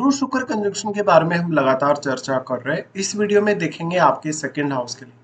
गुरु शुक्र कंजंक्शन के बारे में हम लगातार चर्चा कर रहे हैं। इस वीडियो में देखेंगे आपके सेकंड हाउस के लिए।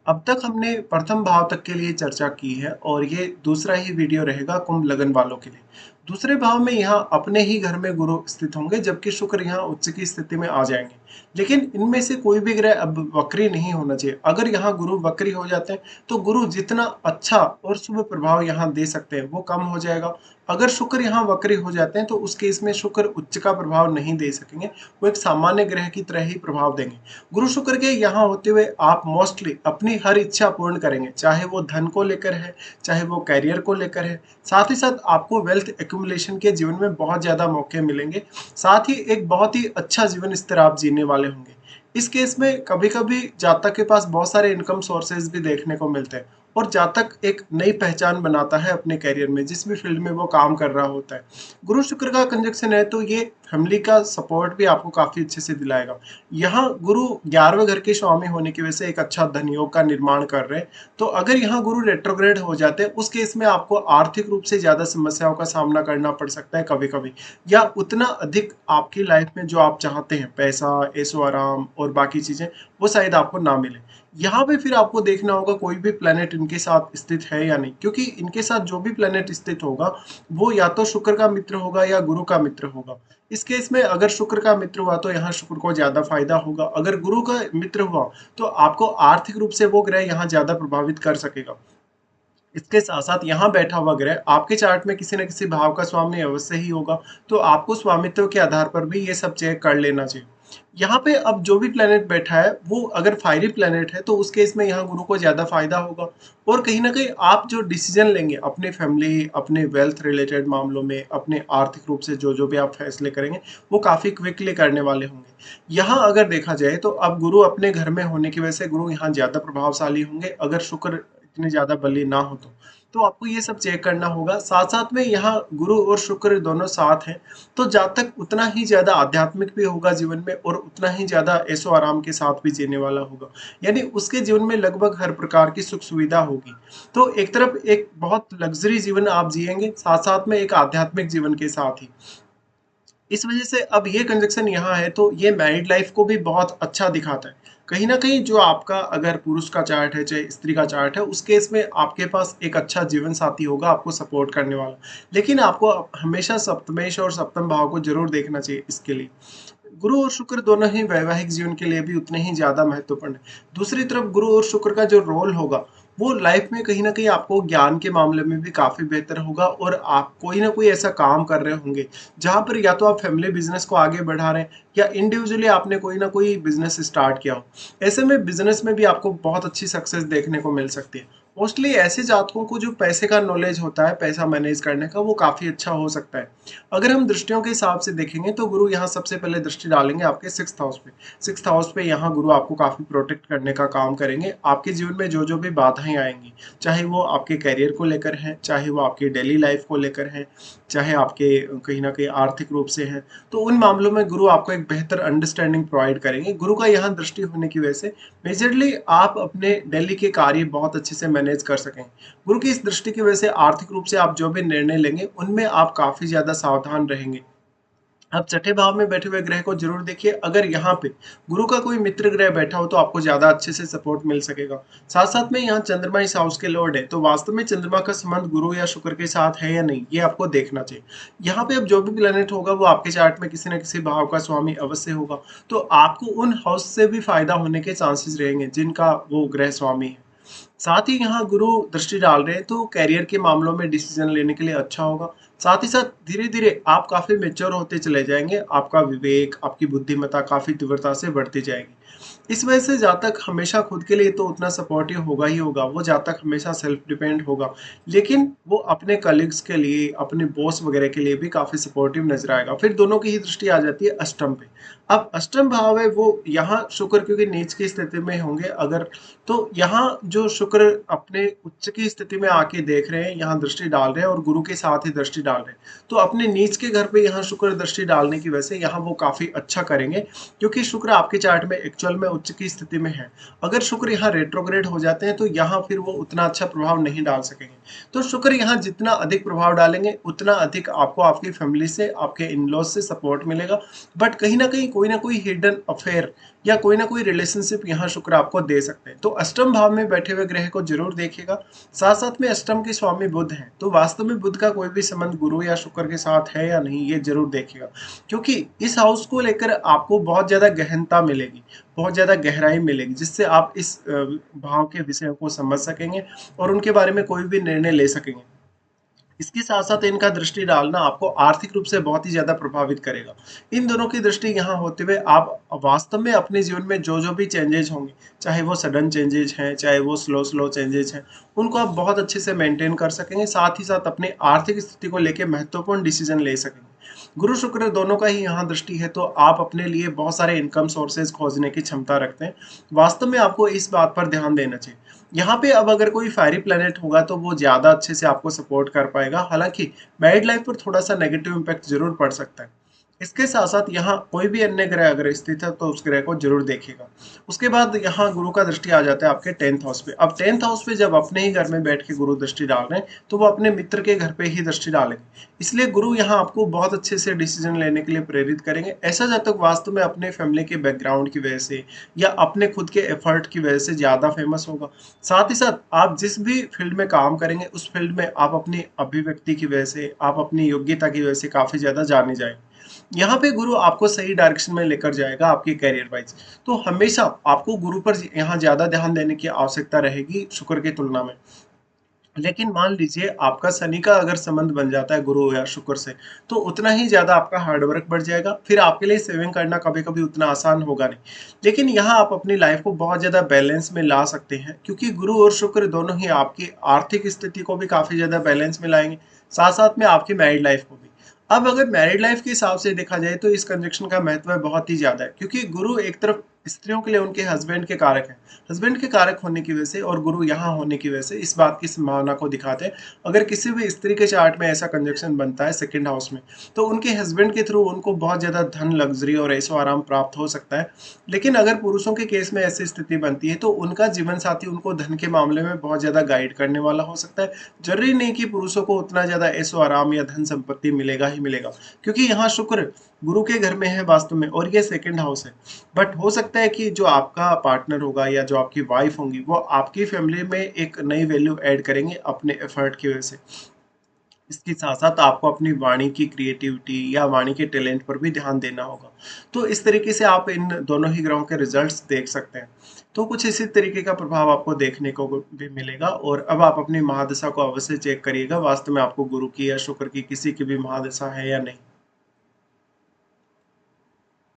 अब तक हमने प्रथम भाव तक के लिए चर्चा की है और ये दूसरा ही वीडियो रहेगा कुंभ लगन वालों के लिए। दूसरे भाव में यहाँ अपने ही घर में गुरु स्थित होंगे, जबकि शुक्र यहाँ उच्च की स्थिति में आ जाएंगे। लेकिन इनमें से कोई भी ग्रह अब वक्री नहीं होना चाहिए। अगर यहाँ गुरु वक्री हो जाते हैं तो गुरु जितना अच्छा और शुभ प्रभाव यहाँ दे सकते हैं वो कम हो जाएगा। अगर शुक्र यहाँ वक्री हो जाते हैं तो उस केस में शुक्र उच्च का प्रभाव नहीं दे सकेंगे, वो एक सामान्य ग्रह की तरह ही प्रभाव देंगे। गुरु शुक्र के यहाँ होते हुए आप मोस्टली अपनी हर इच्छा पूर्ण करेंगे, चाहे वो धन को लेकर है, चाहे वो कैरियर को लेकर है। साथ ही साथ आपको वेल्थ एक्यूमुलेशन के जीवन में बहुत ज्यादा मौके मिलेंगे। साथ ही एक बहुत ही अच्छा जीवन स्तर आप जीने वाले होंगे। इस केस में कभी कभी जातक के पास बहुत सारे इनकम सोर्सेज भी देखने को मिलते हैं और जातक एक नई पहचान बनाता है अपने कैरियर में, जिस भी फील्ड में वो काम कर रहा होता है। गुरु शुक्र का कंजक्शन है तो ये फैमिली का सपोर्ट भी आपको काफी अच्छे से दिलाएगा। यहाँ गुरु 11वें घर के स्वामी होने की वजह से एक अच्छा धन योग का निर्माण कर रहे हैं। तो अगर यहाँ गुरु रेट्रोग्रेड हो जाते हैं उस केस में आपको आर्थिक रूप से ज्यादा समस्याओं का सामना करना पड़ सकता है कभी कभी, या उतना अधिक आपकी लाइफ में जो आप चाहते हैं, पैसा, ऐशो आराम और बाकी चीजें, वो शायद आपको ना मिले। यहाँ पे फिर आपको देखना होगा कोई भी प्लेनेट इनके साथ स्थित है या नहीं, क्योंकि इनके साथ जो भी प्लेनेट स्थित होगा वो या तो शुक्र का मित्र होगा या गुरु का मित्र होगा। इस केस में अगर शुक्र का मित्र हुआ तो यहाँ शुक्र को ज्यादा फायदा होगा। अगर गुरु का मित्र हुआ तो आपको आर्थिक रूप से वो ग्रह यहाँ ज्यादा प्रभावित कर सकेगा। इसके साथ साथ यहाँ बैठा हुआ ग्रह आपके चार्ट में किसी न किसी भाव का स्वामी अवश्य ही होगा, तो आपको स्वामित्व के आधार पर भी ये सब चेक कर लेना चाहिए। यहाँ पे अब जो भी प्लेनेट बैठा है वो अगर फायरी प्लेनेट है तो उस केस में यहाँ गुरु को ज्यादा फायदा होगा। और कहीं ना कहीं आप जो डिसीजन लेंगे अपने फैमिली, अपने वेल्थ रिलेटेड मामलों में, अपने आर्थिक रूप से जो जो भी आप फैसले करेंगे वो काफी क्विकली करने वाले होंगे। यहाँ अगर देखा जाए तो अब गुरु अपने घर में होने की वजह से गुरु यहाँ ज्यादा प्रभावशाली होंगे। अगर शुक्र इतने ज्यादा बली ना हो तो आपको ये सब चेक करना होगा। साथ साथ में यहाँ गुरु और शुक्र दोनों साथ हैं तो जातक उतना ही ज्यादा आध्यात्मिक भी होगा जीवन में और उतना ही ज्यादा ऐशो आराम के साथ भी जीने वाला होगा। यानी उसके जीवन में लगभग हर प्रकार की सुख सुविधा होगी। तो एक तरफ एक बहुत लग्जरी जीवन आप जिएंगे, साथ साथ में एक आध्यात्मिक जीवन के साथ ही। इस वजह से अब ये कंजक्शन यहाँ है तो ये मैरिड लाइफ को भी बहुत अच्छा दिखाता है। कहीं ना कहीं जो आपका अगर पुरुष का चार्ट है चाहे स्त्री का चार्ट है, उस केस में आपके पास एक अच्छा जीवन साथी होगा आपको सपोर्ट करने वाला। लेकिन आपको हमेशा सप्तमेश और सप्तम भाव को जरूर देखना चाहिए इसके लिए। गुरु और शुक्र दोनों ही वैवाहिक जीवन के लिए भी उतने ही ज्यादा महत्वपूर्ण है। दूसरी तरफ गुरु और शुक्र का जो रोल होगा वो लाइफ में कहीं ना कहीं आपको ज्ञान के मामले में भी काफी बेहतर होगा और आप कोई ना कोई ऐसा काम कर रहे होंगे जहां पर या तो आप फैमिली बिजनेस को आगे बढ़ा रहे हैं या इंडिविजुअली आपने कोई ना कोई बिजनेस स्टार्ट किया हो। ऐसे में बिजनेस में भी आपको बहुत अच्छी सक्सेस देखने को मिल सकती है। मोस्टली ऐसे जातकों को जो पैसे का नॉलेज होता है, पैसा मैनेज करने का, वो काफी अच्छा हो सकता है। अगर हम दृष्टियों के हिसाब से देखेंगे तो गुरु यहाँ सबसे पहले दृष्टि डालेंगे आपके सिक्स्थ हाउस पे। सिक्स्थ हाउस पे यहाँ गुरु आपको काफी प्रोटेक्ट करने का काम करेंगे। आपके जीवन में जो जो भी बाधाएं आएंगी, चाहे वो आपके करियर को लेकर है, चाहे वो आपकी डेली लाइफ को लेकर है, चाहे आपके कहीं ना कहीं आर्थिक रूप से है, तो उन मामलों में गुरु आपको एक बेहतर अंडरस्टैंडिंग प्रोवाइड करेंगे। गुरु का यहाँ दृष्टि होने की वजह से मेजरली आप अपने डेली के कार्य बहुत अच्छे से मैनेज कर सकें। गुरु की इस दृष्टि की वजह से आर्थिक रूप से आप जो भी निर्णय लेंगे उनमें आप काफी ज्यादा सावधान रहेंगे। आप छठे भाव में बैठे हुए ग्रह को जरूर देखिए। अगर यहाँ पे गुरु का कोई मित्र ग्रह बैठा हो तो आपको ज्यादा अच्छे से सपोर्ट मिल सकेगा। साथ साथ में यहाँ चंद्रमा इस हाउस के लॉर्ड है, तो वास्तव में चंद्रमा का संबंध गुरु या शुक्र के साथ है या नहीं ये आपको देखना चाहिए। यहाँ पे अब जो भी प्लेनेट होगा वो आपके चार्ट में किसी न किसी भाव का स्वामी अवश्य होगा, तो आपको उन हाउस से भी फायदा होने के चांसेस रहेंगे जिनका वो ग्रह स्वामी है। साथ ही यहाँ गुरु दृष्टि डाल रहे हैं तो कैरियर के मामलों में डिसीजन लेने के लिए अच्छा होगा। साथ ही साथ धीरे धीरे आप काफी मेच्योर होते चले जाएंगे, आपका विवेक, आपकी बुद्धिमत्ता काफी तीव्रता से बढ़ती जाएगी। इस वजह से जातक हमेशा खुद के लिए तो उतना सपोर्टिव होगा ही होगा, वो जातक हमेशा सेल्फ डिपेंड होगा, लेकिन वो अपने कलीग्स के लिए, अपने बॉस वगैरह के लिए भी काफी सपोर्टिव नजर आएगा। फिर दोनों की ही दृष्टि आ जाती है अष्टम पे। अब अष्टम भाव है वो यहाँ शुक्र क्योंकि नीच की स्थिति में होंगे अगर, तो यहाँ जो शुक्र शुक्र अपने उच्च की स्थिति में आके देख रहे हैं, यहाँ दृष्टि डाल रहे हैं और गुरु के साथ ही दृष्टि डाल रहे हैं, तो अपने नीच के घर पे यहाँ शुक्र दृष्टि डालने की वजह से यहाँ वो काफी अच्छा करेंगे, क्योंकि शुक्र आपके चार्ट में एक्चुअल में उच्च की स्थिति में है। अगर शुक्र यहाँ रेट्रोग्रेड हो जाते हैं तो यहाँ फिर वो उतना अच्छा प्रभाव नहीं डाल सकेंगे। तो शुक्र यहाँ जितना अधिक प्रभाव डालेंगे उतना अधिक आपको आपकी फैमिली से, आपके इन लॉज से सपोर्ट मिलेगा। बट कहीं ना कोई हिडन अफेयर या कोई ना कोई रिलेशनशिप यहाँ शुक्र आपको दे सकते हैं। तो अष्टम भाव में बैठे हुए ग्रह को जरूर देखिएगा। साथ साथ में अष्टम के स्वामी बुध हैं, तो वास्तव में बुध का कोई भी संबंध गुरु या शुक्र के साथ है या नहीं, ये जरूर देखिएगा, क्योंकि इस हाउस को लेकर आपको बहुत ज्यादा गहनता मिलेगी, बहुत ज्यादा गहराई मिलेगी, जिससे आप इस भाव के विषयों को समझ सकेंगे और उनके बारे में कोई भी निर्णय ले सकेंगे। इसके साथ साथ इनका दृष्टि डालना आपको आर्थिक रूप से बहुत ही ज्यादा प्रभावित करेगा। इन दोनों की दृष्टि यहाँ होते हुए आप वास्तव में अपने जीवन में जो जो भी चेंजेस होंगे, चाहे वो सडन चेंजेस हैं, चाहे वो स्लो स्लो चेंजेस हैं, उनको आप बहुत अच्छे से मेंटेन कर सकेंगे। साथ ही साथ अपने आर्थिक स्थिति को लेकर महत्वपूर्ण डिसीजन ले सकेंगे। गुरु शुक्र दोनों का ही यहाँ दृष्टि है, तो आप अपने लिए बहुत सारे इनकम सोर्सेज खोजने की क्षमता रखते हैं। वास्तव में आपको इस बात पर ध्यान देना चाहिए। यहाँ पे अब अगर कोई फायरी प्लेनेट होगा तो वो ज्यादा अच्छे से आपको सपोर्ट कर पाएगा, हालांकि मैरिड लाइफ पर थोड़ा सा नेगेटिव इम्पैक्ट जरूर पड़ सकता है। इसके साथ साथ यहाँ कोई भी अन्य ग्रह अगर स्थित है तो उस ग्रह को जरूर देखिएगा। उसके बाद यहाँ गुरु का दृष्टि आ जाता है आपके 10th हाउस पे। अब 10th हाउस पे जब अपने ही घर में बैठ के गुरु दृष्टि डाल रहे हैं तो वो अपने मित्र के घर पे ही दृष्टि डालेंगे, इसलिए गुरु यहाँ आपको बहुत अच्छे से डिसीजन लेने के लिए प्रेरित करेंगे। ऐसा जातक वास्तव में अपने फैमिली के बैकग्राउंड की वजह से या अपने खुद के एफर्ट की वजह से ज्यादा फेमस होगा। साथ ही साथ आप जिस भी फील्ड में काम करेंगे उस फील्ड में आप अपनी अभिव्यक्ति की वजह से, आप अपनी योग्यता की वजह से काफी ज्यादा जाने जाएंगे। यहाँ पे गुरु आपको सही डायरेक्शन में लेकर जाएगा आपके करियर वाइज। तो हमेशा आपको गुरु पर यहाँ ज्यादा ध्यान देने की आवश्यकता रहेगी शुक्र की तुलना में। लेकिन मान लीजिए आपका शनि का अगर संबंध बन जाता है गुरु या शुक्र से, तो उतना ही ज्यादा आपका हार्डवर्क बढ़ जाएगा, फिर आपके लिए सेविंग करना कभी कभी उतना आसान होगा नहीं। लेकिन यहाँ आप अपनी लाइफ को बहुत ज्यादा बैलेंस में ला सकते हैं, क्योंकि गुरु और शुक्र दोनों ही आपकी आर्थिक स्थिति को भी काफी ज्यादा बैलेंस में लाएंगे, साथ साथ में आपकी मैरिड लाइफ को भी। अब अगर मैरिड लाइफ के हिसाब से देखा जाए तो इस कंजक्शन का महत्व बहुत ही ज्यादा है, क्योंकि गुरु एक तरफ स्त्रियों के लिए उनके हस्बैंड के कारक हैं, हस्बैंड के कारक होने की वजह से और गुरु यहाँ होने की वजह से इस बात की संभावना को दिखाते हैं। अगर किसी भी स्त्री के चार्ट में ऐसा कंजक्शन बनता है सेकंड हाउस में, तो उनके हस्बैंड के थ्रू उनको बहुत ज्यादा धन, लग्जरी और ऐशो आराम प्राप्त हो सकता है। लेकिन अगर पुरुषों के केस में ऐसी स्थिति बनती है तो उनका जीवन साथी उनको धन के मामले में बहुत ज्यादा गाइड करने वाला हो सकता है। जरूरी नहीं कि पुरुषों को उतना ज्यादा ऐशो आराम या धन संपत्ति मिलेगा ही मिलेगा, क्योंकि यहाँ शुक्र गुरु के घर में है वास्तव में और ये सेकंड हाउस है। बट हो सकता है कि जो आपका पार्टनर होगा या जो आपकी वाइफ होंगी वो आपकी फैमिली में एक नई वैल्यू ऐड करेंगे अपने एफर्ट की वजह से। इसके साथ साथ आपको अपनी वाणी की क्रिएटिविटी या वाणी के टैलेंट पर भी ध्यान देना होगा। तो इस तरीके से आप इन दोनों ही ग्रहों के रिजल्ट्स देख सकते हैं। तो कुछ इसी तरीके का प्रभाव आपको देखने को भी मिलेगा। और अब आप अपनी महादशा को अवश्य चेक करिएगा, वास्तव में आपको गुरु की या शुक्र की किसी की भी महादशा है या नहीं।